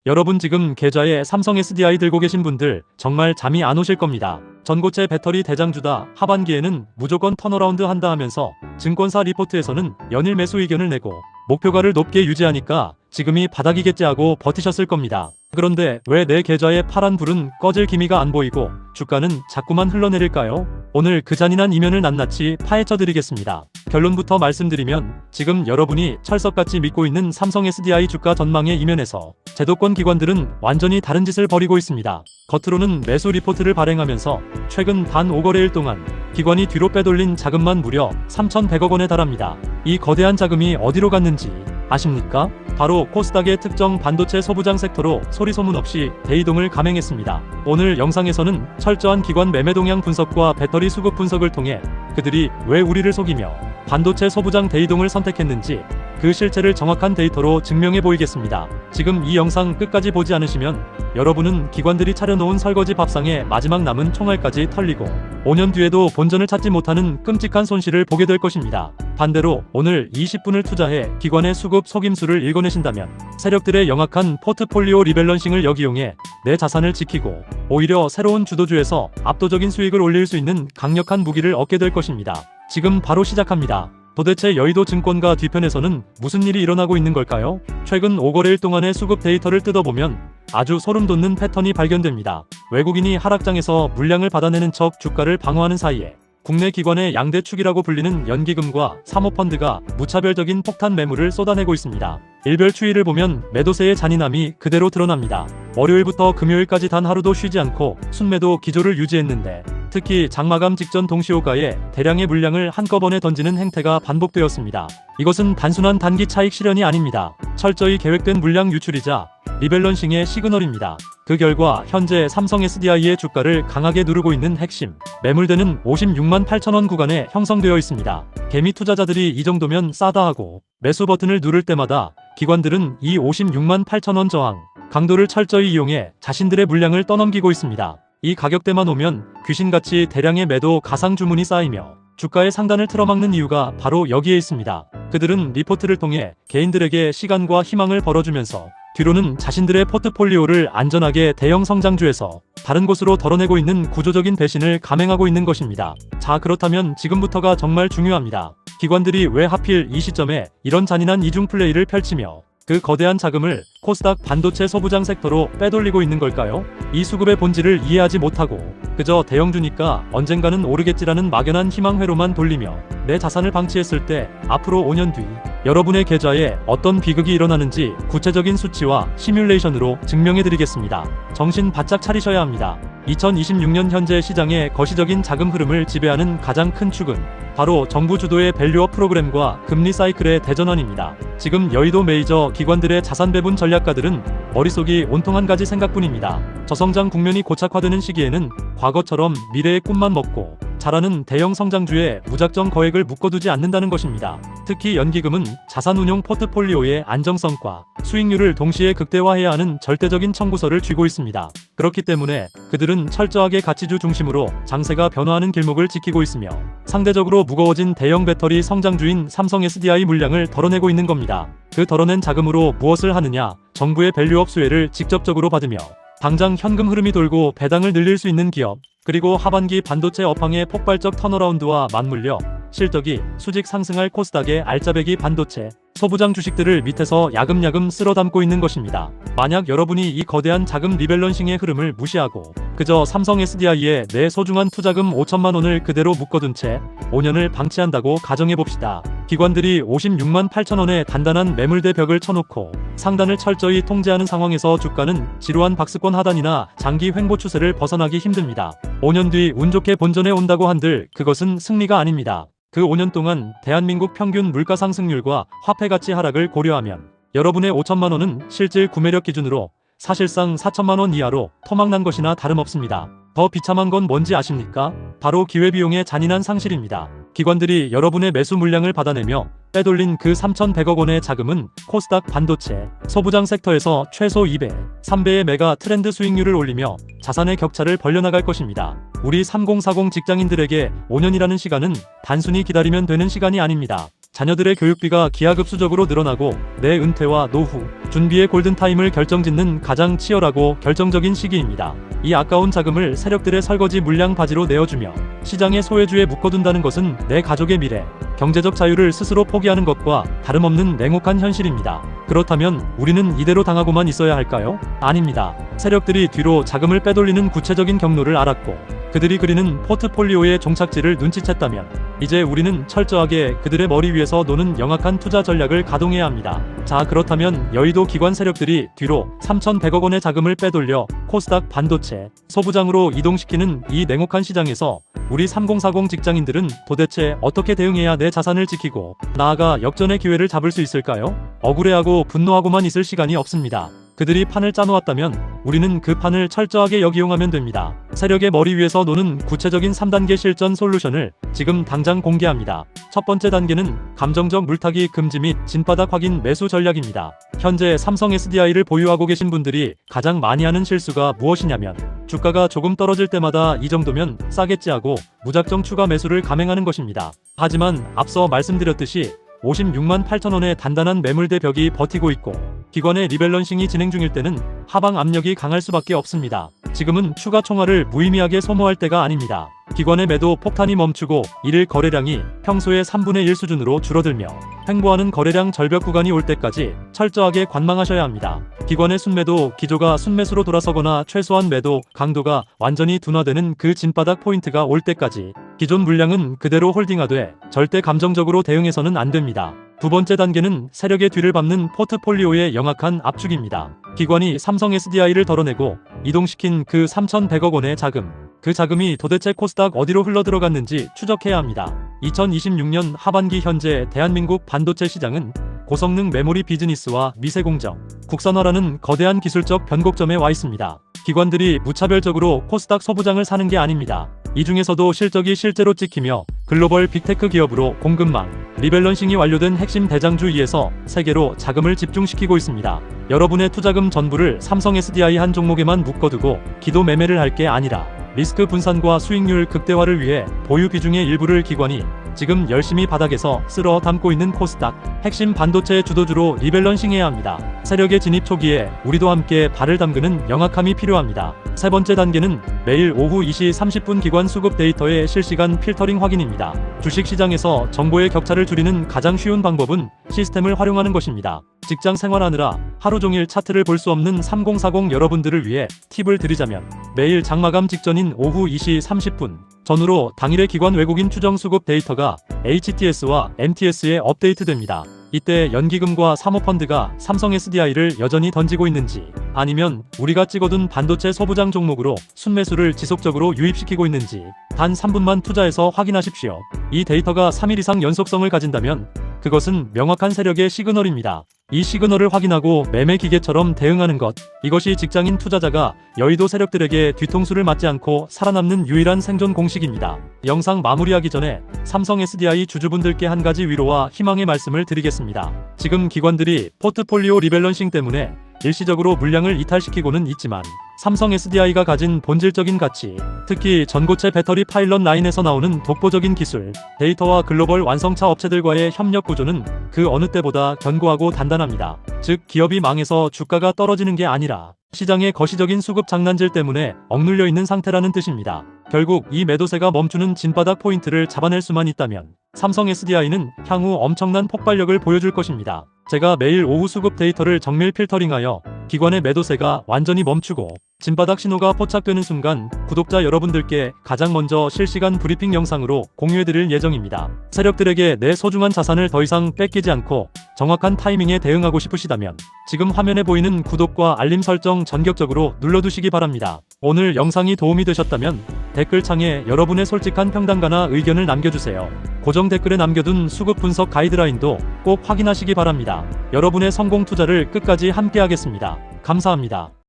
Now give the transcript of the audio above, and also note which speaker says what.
Speaker 1: 여러분 지금 계좌에 삼성 SDI 들고 계신 분들 정말 잠이 안 오실 겁니다. 전고체 배터리 대장주다, 하반기에는 무조건 턴어라운드 한다 하면서 증권사 리포트에서는 연일 매수 의견을 내고 목표가를 높게 유지하니까 지금이 바닥이겠지 하고 버티셨을 겁니다. 그런데 왜 내 계좌에 파란 불은 꺼질 기미가 안 보이고 주가는 자꾸만 흘러내릴까요? 오늘 그 잔인한 이면을 낱낱이 파헤쳐 드리겠습니다. 결론부터 말씀드리면 지금 여러분이 철석같이 믿고 있는 삼성 SDI 주가 전망의 이면에서 제도권 기관들은 완전히 다른 짓을 벌이고 있습니다. 겉으로는 매수 리포트를 발행하면서 최근 단 5거래일 동안 기관이 뒤로 빼돌린 자금만 무려 3,100억 원에 달합니다. 이 거대한 자금이 어디로 갔는지 아십니까? 바로 코스닥의 특정 반도체 소부장 섹터로 소리소문 없이 대이동을 감행했습니다. 오늘 영상에서는 철저한 기관 매매 동향 분석과 배터리 수급 분석을 통해 그들이 왜 우리를 속이며 반도체 소부장 대이동을 선택했는지 그 실체를 정확한 데이터로 증명해 보이겠습니다. 지금 이 영상 끝까지 보지 않으시면 여러분은 기관들이 차려놓은 설거지 밥상에 마지막 남은 총알까지 털리고 5년 뒤에도 본전을 찾지 못하는 끔찍한 손실을 보게 될 것입니다. 반대로 오늘 20분을 투자해 기관의 수급 속임수를 읽어내신다면 세력들의 영악한 포트폴리오 리밸런싱을 역이용해 내 자산을 지키고 오히려 새로운 주도주에서 압도적인 수익을 올릴 수 있는 강력한 무기를 얻게 될 것입니다. 지금 바로 시작합니다. 도대체 여의도 증권가 뒤편에서는 무슨 일이 일어나고 있는 걸까요? 최근 5거래일 동안의 수급 데이터를 뜯어보면 아주 소름돋는 패턴이 발견됩니다. 외국인이 하락장에서 물량을 받아내는 척 주가를 방어하는 사이에 국내 기관의 양대축이라고 불리는 연기금과 사모펀드가 무차별적인 폭탄 매물을 쏟아내고 있습니다. 일별 추이를 보면 매도세의 잔인함이 그대로 드러납니다. 월요일부터 금요일까지 단 하루도 쉬지 않고 순매도 기조를 유지했는데 특히 장마감 직전 동시호가에 대량의 물량을 한꺼번에 던지는 행태가 반복되었습니다. 이것은 단순한 단기 차익 실현이 아닙니다. 철저히 계획된 물량 유출이자 리밸런싱의 시그널입니다. 그 결과 현재 삼성 SDI의 주가를 강하게 누르고 있는 핵심 매물대는 56만 8천 원 구간에 형성되어 있습니다. 개미 투자자들이 이 정도면 싸다 하고 매수 버튼을 누를 때마다 기관들은 이 56만 8천 원 저항 강도를 철저히 이용해 자신들의 물량을 떠넘기고 있습니다. 이 가격대만 오면 귀신같이 대량의 매도 가상 주문이 쌓이며 주가의 상단을 틀어막는 이유가 바로 여기에 있습니다. 그들은 리포트를 통해 개인들에게 시간과 희망을 벌어주면서 뒤로는 자신들의 포트폴리오를 안전하게 대형 성장주에서 다른 곳으로 덜어내고 있는 구조적인 배신을 감행하고 있는 것입니다. 자, 그렇다면 지금부터가 정말 중요합니다. 기관들이 왜 하필 이 시점에 이런 잔인한 이중 플레이를 펼치며 그 거대한 자금을 코스닥 반도체 소부장 섹터로 빼돌리고 있는 걸까요? 이 수급의 본질을 이해하지 못하고 그저 대형주니까 언젠가는 오르겠지라는 막연한 희망회로만 돌리며 내 자산을 방치했을 때 앞으로 5년 뒤 여러분의 계좌에 어떤 비극이 일어나는지 구체적인 수치와 시뮬레이션으로 증명해드리겠습니다. 정신 바짝 차리셔야 합니다. 2026년 현재 시장의 거시적인 자금 흐름을 지배하는 가장 큰 축은 바로 정부 주도의 밸류업 프로그램과 금리 사이클의 대전환입니다. 지금 여의도 메이저 기관들의 자산 배분 전략가들은 머릿속이 온통 한 가지 생각뿐입니다. 저성장 국면이 고착화되는 시기에는 과거처럼 미래의 꿈만 먹고 자라는 대형 성장주에 무작정 거액을 묶어두지 않는다는 것입니다. 특히 연기금은 자산운용 포트폴리오의 안정성과 수익률을 동시에 극대화해야 하는 절대적인 청구서를 쥐고 있습니다. 그렇기 때문에 그들은 철저하게 가치주 중심으로 장세가 변화하는 길목을 지키고 있으며 상대적으로 무거워진 대형 배터리 성장주인 삼성 SDI 물량을 덜어내고 있는 겁니다. 그 덜어낸 자금으로 무엇을 하느냐? 정부의 밸류업 수혜를 직접적으로 받으며 당장 현금 흐름이 돌고 배당을 늘릴 수 있는 기업, 그리고 하반기 반도체 업황의 폭발적 턴어라운드와 맞물려 실적이 수직 상승할 코스닥의 알짜배기 반도체 소부장 주식들을 밑에서 야금야금 쓸어 담고 있는 것입니다. 만약 여러분이 이 거대한 자금 리밸런싱의 흐름을 무시하고 그저 삼성 SDI에 내 소중한 투자금 5천만 원을 그대로 묶어둔 채 5년을 방치한다고 가정해봅시다. 기관들이 56만 8천 원의 단단한 매물대 벽을 쳐놓고 상단을 철저히 통제하는 상황에서 주가는 지루한 박스권 하단이나 장기 횡보 추세를 벗어나기 힘듭니다. 5년 뒤 운 좋게 본전에 온다고 한들 그것은 승리가 아닙니다. 그 5년 동안 대한민국 평균 물가 상승률과 화폐 가치 하락을 고려하면 여러분의 5천만 원은 실질 구매력 기준으로 사실상 4천만 원 이하로 토막난 것이나 다름없습니다. 더 비참한 건 뭔지 아십니까? 바로 기회비용의 잔인한 상실입니다. 기관들이 여러분의 매수 물량을 받아내며 빼돌린 그 3,100억 원의 자금은 코스닥 반도체 소부장 섹터에서 최소 2배, 3배의 메가 트렌드 수익률을 올리며 자산의 격차를 벌려나갈 것입니다. 우리 3040 직장인들에게 5년이라는 시간은 단순히 기다리면 되는 시간이 아닙니다. 자녀들의 교육비가 기하급수적으로 늘어나고 내 은퇴와 노후, 준비의 골든타임을 결정짓는 가장 치열하고 결정적인 시기입니다. 이 아까운 자금을 세력들의 설거지 물량 바지로 내어주며 시장의 소외주에 묶어둔다는 것은 내 가족의 미래, 경제적 자유를 스스로 포기하는 것과 다름없는 냉혹한 현실입니다. 그렇다면 우리는 이대로 당하고만 있어야 할까요? 아닙니다. 세력들이 뒤로 자금을 빼돌리는 구체적인 경로를 알았고 그들이 그리는 포트폴리오의 종착지를 눈치챘다면 이제 우리는 철저하게 그들의 머리 위에서 노는 영악한 투자 전략을 가동해야 합니다. 자, 그렇다면 여의도 기관 세력들이 뒤로 3,100억 원의 자금을 빼돌려 코스닥 반도체 소부장으로 이동시키는 이 냉혹한 시장에서 우리 3040 직장인들은 도대체 어떻게 대응해야 내 자산을 지키고 나아가 역전의 기회를 잡을 수 있을까요? 억울해하고 분노하고만 있을 시간이 없습니다. 그들이 판을 짜놓았다면 우리는 그 판을 철저하게 역이용하면 됩니다. 세력의 머리 위에서 노는 구체적인 3단계 실전 솔루션을 지금 당장 공개합니다. 첫 번째 단계는 감정적 물타기 금지 및 진바닥 확인 매수 전략입니다. 현재 삼성 SDI를 보유하고 계신 분들이 가장 많이 하는 실수가 무엇이냐면 주가가 조금 떨어질 때마다 이 정도면 싸겠지 하고 무작정 추가 매수를 감행하는 것입니다. 하지만 앞서 말씀드렸듯이 56만 8천 원의 단단한 매물대 벽이 버티고 있고 기관의 리밸런싱이 진행 중일 때는 하방 압력이 강할 수밖에 없습니다. 지금은 추가 총알을 무의미하게 소모할 때가 아닙니다. 기관의 매도 폭탄이 멈추고 일일 거래량이 평소의 3분의 1 수준으로 줄어들며 횡보하는 거래량 절벽 구간이 올 때까지 철저하게 관망하셔야 합니다. 기관의 순매도 기조가 순매수로 돌아서거나 최소한 매도 강도가 완전히 둔화되는 그 진바닥 포인트가 올 때까지 기존 물량은 그대로 홀딩하되 절대 감정적으로 대응해서는 안 됩니다. 두 번째 단계는 세력의 뒤를 밟는 포트폴리오의 영악한 압축입니다. 기관이 삼성 SDI를 덜어내고 이동시킨 그 3,100억 원의 자금, 그 자금이 도대체 코스닥 어디로 흘러들어갔는지 추적해야 합니다. 2026년 하반기 현재 대한민국 반도체 시장은 고성능 메모리 비즈니스와 미세공정, 국산화라는 거대한 기술적 변곡점에 와 있습니다. 기관들이 무차별적으로 코스닥 소부장을 사는 게 아닙니다. 이 중에서도 실적이 실제로 찍히며 글로벌 빅테크 기업으로 공급망, 리밸런싱이 완료된 핵심 대장주 2에서 세계로 자금을 집중시키고 있습니다. 여러분의 투자금 전부를 삼성 SDI 한 종목에만 묶어두고 기도 매매를 할 게 아니라 리스크 분산과 수익률 극대화를 위해 보유 비중의 일부를 기관이 지금 열심히 바닥에서 쓸어 담고 있는 코스닥 핵심 반도체 주도주로 리밸런싱해야 합니다. 세력의 진입 초기에 우리도 함께 발을 담그는 영악함이 필요합니다. 세 번째 단계는 매일 오후 2시 30분 기관 수급 데이터의 실시간 필터링 확인입니다. 주식시장에서 정보의 격차를 줄이는 가장 쉬운 방법은 시스템을 활용하는 것입니다. 직장 생활하느라 하루 종일 차트를 볼 수 없는 3040 여러분들을 위해 팁을 드리자면 매일 장마감 직전인 오후 2시 30분 전후로 당일의 기관 외국인 추정 수급 데이터가 HTS와 MTS에 업데이트됩니다. 이때 연기금과 사모펀드가 삼성 SDI를 여전히 던지고 있는지 아니면 우리가 찍어둔 반도체 소부장 종목으로 순매수를 지속적으로 유입시키고 있는지 단 3분만 투자해서 확인하십시오. 이 데이터가 3일 이상 연속성을 가진다면 그것은 명확한 세력의 시그널입니다. 이 시그널을 확인하고 매매 기계처럼 대응하는 것, 이것이 직장인 투자자가 여의도 세력들에게 뒤통수를 맞지 않고 살아남는 유일한 생존 공식입니다. 영상 마무리하기 전에 삼성 SDI 주주분들께 한 가지 위로와 희망의 말씀을 드리겠습니다. 지금 기관들이 포트폴리오 리밸런싱 때문에 일시적으로 물량을 이탈시키고는 있지만 삼성 SDI가 가진 본질적인 가치, 특히 전고체 배터리 파일럿 라인에서 나오는 독보적인 기술, 데이터와 글로벌 완성차 업체들과의 협력 구조는 그 어느 때보다 견고하고 단단합니다. 즉, 기업이 망해서 주가가 떨어지는 게 아니라 시장의 거시적인 수급 장난질 때문에 억눌려 있는 상태라는 뜻입니다. 결국 이 매도세가 멈추는 진바닥 포인트를 잡아낼 수만 있다면 삼성 SDI는 향후 엄청난 폭발력을 보여줄 것입니다. 제가 매일 오후 수급 데이터를 정밀 필터링하여 기관의 매도세가 완전히 멈추고 진바닥 신호가 포착되는 순간 구독자 여러분들께 가장 먼저 실시간 브리핑 영상으로 공유해드릴 예정입니다. 세력들에게 내 소중한 자산을 더 이상 뺏기지 않고 정확한 타이밍에 대응하고 싶으시다면 지금 화면에 보이는 구독과 알림 설정 전격적으로 눌러두시기 바랍니다. 오늘 영상이 도움이 되셨다면 댓글창에 여러분의 솔직한 평단가나 의견을 남겨주세요. 고정 댓글에 남겨둔 수급 분석 가이드라인도 꼭 확인하시기 바랍니다. 여러분의 성공 투자를 끝까지 함께하겠습니다. 감사합니다.